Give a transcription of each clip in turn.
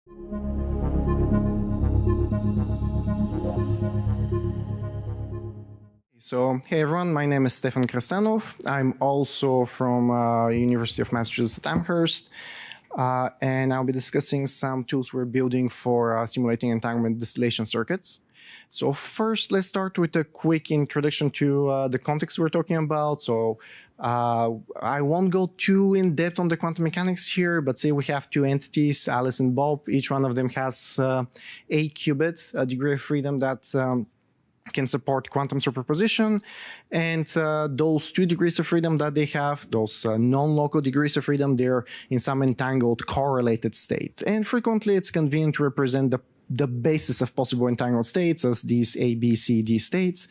So, hey everyone, my name is Stefan Krastanov. I'm also from University of Massachusetts at Amherst. And I'll be discussing some tools we're building for simulating entanglement distillation circuits. So first, let's start with a quick introduction to the context we're talking about. So I won't go too in depth on the quantum mechanics here, but say we have two entities, Alice and Bob. Each one of them has a qubit, a degree of freedom that can support quantum superposition, and those 2 degrees of freedom that they have, those non-local degrees of freedom, they're in some entangled correlated state. And frequently it's convenient to represent the basis of possible entangled states as these A, B, C, D states.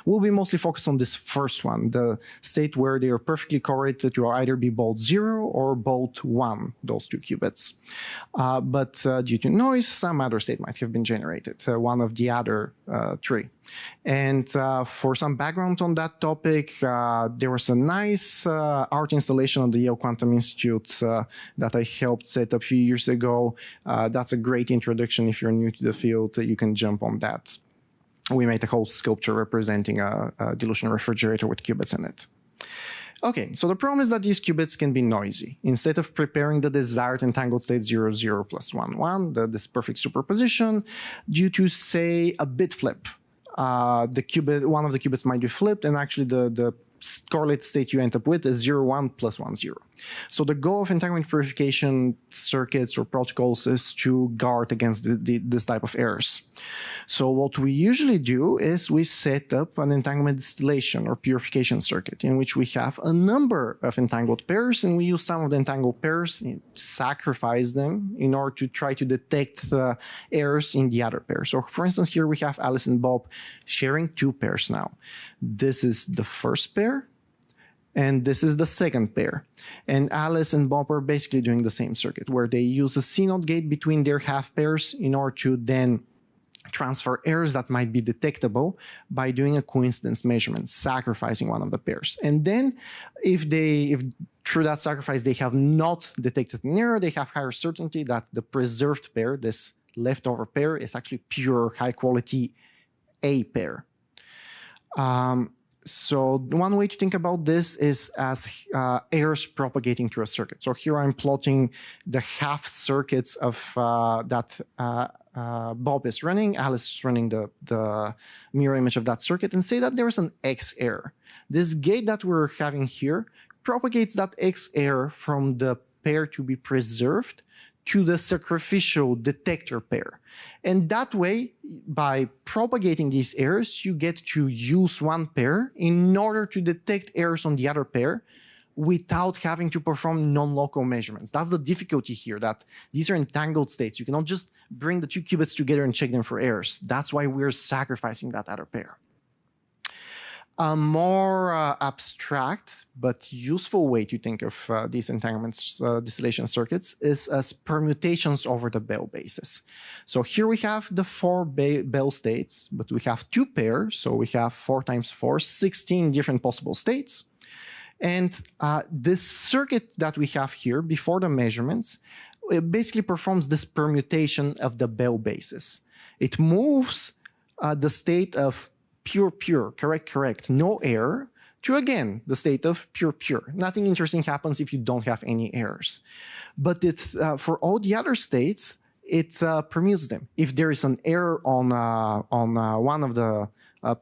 We'll be mostly focused on this first one, the state where they are perfectly correlated to either be both 0 or both 1, those 2 qubits. But due to noise, some other state might have been generated, one of the other 3. And for some background on that topic, there was a nice art installation at the Yale Quantum Institute that I helped set up a few years ago. That's a great introduction. If you're new to the field, you can jump on that. We made a whole sculpture representing a dilution refrigerator with qubits in it. Okay, so the problem is that these qubits can be noisy. Instead of preparing the desired entangled state 0, 0 plus 1, 1, this perfect superposition, due to, say, a bit flip, one of the qubits might be flipped, and actually the correlated state you end up with is 0, 1 plus 1, 0. So the goal of entanglement purification circuits or protocols is to guard against this type of errors. So what we usually do is we set up an entanglement distillation or purification circuit in which we have a number of entangled pairs, and we use some of the entangled pairs, sacrifice them in order to try to detect the errors in the other pair. So for instance, here we have Alice and Bob sharing 2 pairs now. This is the first pair, and this is the second pair. And Alice and Bob are basically doing the same circuit, where they use a CNOT gate between their half pairs in order to then transfer errors that might be detectable by doing a coincidence measurement, sacrificing one of the pairs. And then if through that sacrifice they have not detected an error, they have higher certainty that the preserved pair, this leftover pair, is actually pure high quality A pair. So one way to think about this is as errors propagating through a circuit. So here I'm plotting the half circuits of that Bob is running, Alice is running the mirror image of that circuit, and say that there is an X error. This gate that we're having here propagates that X error from the pair to be preserved to the sacrificial detector pair. And that way, by propagating these errors, you get to use one pair in order to detect errors on the other pair without having to perform non-local measurements. That's the difficulty here, that these are entangled states. You cannot just bring the 2 qubits together and check them for errors. That's why we're sacrificing that other pair. A more abstract but useful way to think of these entanglement distillation circuits is as permutations over the Bell basis. So here we have the 4 Bell states, but we have 2 pairs, so we have 4 times 4, 16 different possible states. And this circuit that we have here before the measurements, it basically performs this permutation of the Bell basis. It moves the state of pure, correct, no error, to again, the state of pure. Nothing interesting happens if you don't have any errors. But for all the other states, it permutes them. If there is an error on one of the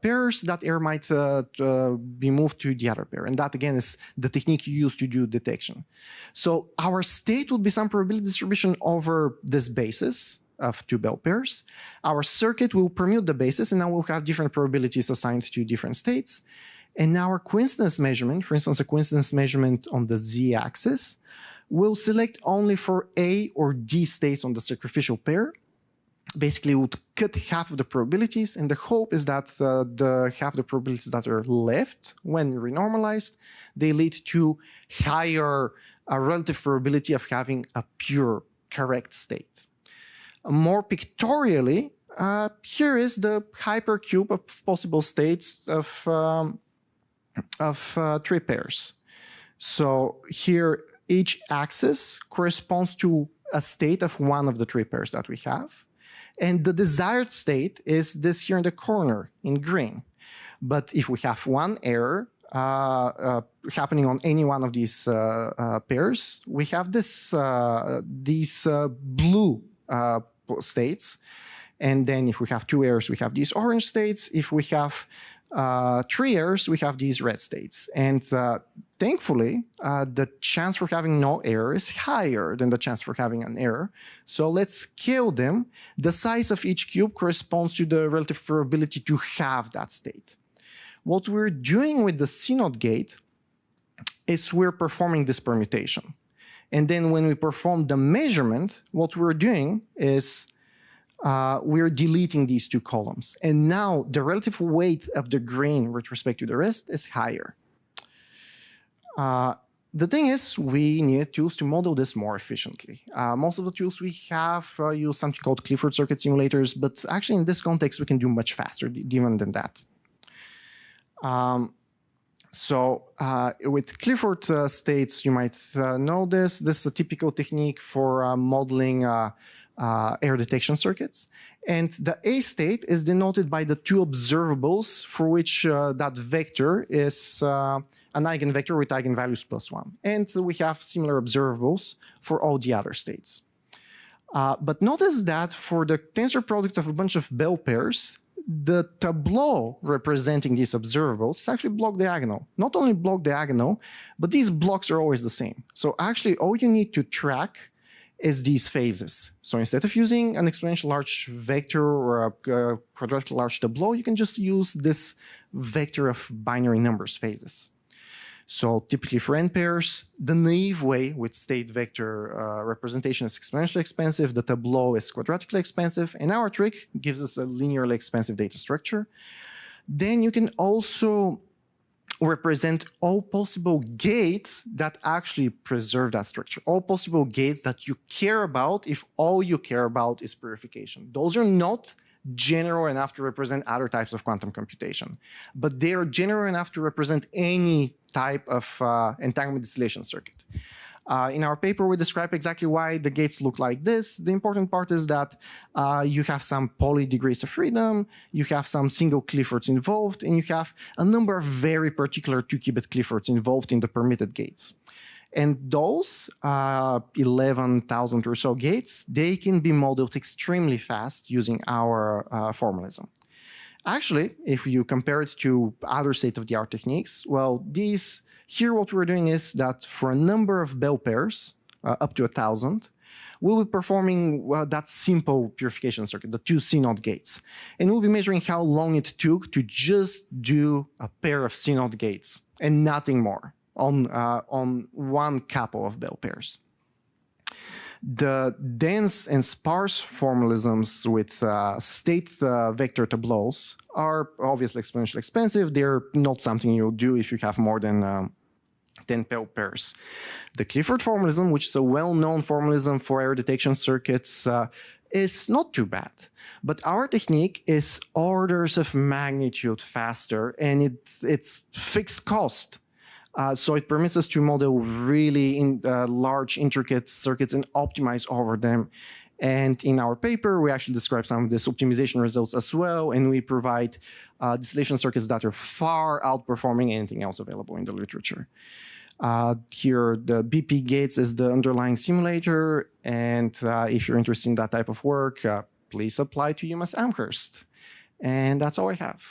pairs, that error might be moved to the other pair. And that, again, is the technique you use to do detection. So our state would be some probability distribution over this basis of 2 Bell pairs. Our circuit will permute the basis, and now we'll have different probabilities assigned to different states. And our coincidence measurement, for instance, a coincidence measurement on the z-axis, will select only for A or D states on the sacrificial pair. Basically, would cut half of the probabilities, and the hope is that the half the probabilities that are left, when renormalized, they lead to higher relative probability of having a pure, correct state. More pictorially, here is the hypercube of possible states of 3 pairs. So here, each axis corresponds to a state of one of the three pairs that we have. And the desired state is this here in the corner in green. But if we have one error happening on any one of these pairs, we have these blue states. And then if we have two errors, we have these orange states. If we have three errors, we have these red states. And thankfully, the chance for having no error is higher than the chance for having an error. So let's scale them. The size of each cube corresponds to the relative probability to have that state. What we're doing with the CNOT gate is we're performing this permutation. And then when we perform the measurement, what we're doing is we're deleting these two columns. And now the relative weight of the green with respect to the rest is higher. The thing is, we need tools to model this more efficiently. Most of the tools we have use something called Clifford circuit simulators, but actually in this context, we can do much faster even than that. With Clifford states, you might know this. This is a typical technique for modeling error detection circuits. And the A state is denoted by the two observables for which that vector is an eigenvector with eigenvalues +1. And we have similar observables for all the other states. But notice that for the tensor product of a bunch of Bell pairs, the tableau representing these observables is actually block diagonal. Not only block diagonal, but these blocks are always the same. So actually all you need to track is these phases. So instead of using an exponential large vector or a quadratic large tableau, you can just use this vector of binary numbers phases. So typically for n pairs, the naive way with state vector representation is exponentially expensive, the tableau is quadratically expensive, and our trick gives us a linearly expensive data structure. Then you can also represent all possible gates that actually preserve that structure, all possible gates that you care about if all you care about is purification. Those are not general enough to represent other types of quantum computation, but they are general enough to represent any type of entanglement distillation circuit. In our paper, we describe exactly why the gates look like this. The important part is that you have some poly degrees of freedom, you have some single Cliffords involved, and you have a number of very particular 2-qubit Cliffords involved in the permitted gates. And those 11,000 or so gates, they can be modeled extremely fast using our formalism. Actually, if you compare it to other state-of-the-art techniques, well, here what we're doing is that for a number of Bell pairs, up to 1,000, we'll be performing that simple purification circuit, the two CNOT gates. And we'll be measuring how long it took to just do a pair of CNOT gates and nothing more on one couple of Bell pairs. The dense and sparse formalisms with state vector tableaus are obviously exponentially expensive. They're not something you'll do if you have more than 10 Bell pairs. The Clifford formalism, which is a well-known formalism for error detection circuits, is not too bad. But our technique is orders of magnitude faster, and it's fixed cost. So it permits us to model really large, intricate circuits and optimize over them. And in our paper, we actually describe some of these optimization results as well, and we provide distillation circuits that are far outperforming anything else available in the literature. Here, the BPGates is the underlying simulator, and if you're interested in that type of work, please apply to UMass Amherst. And that's all I have.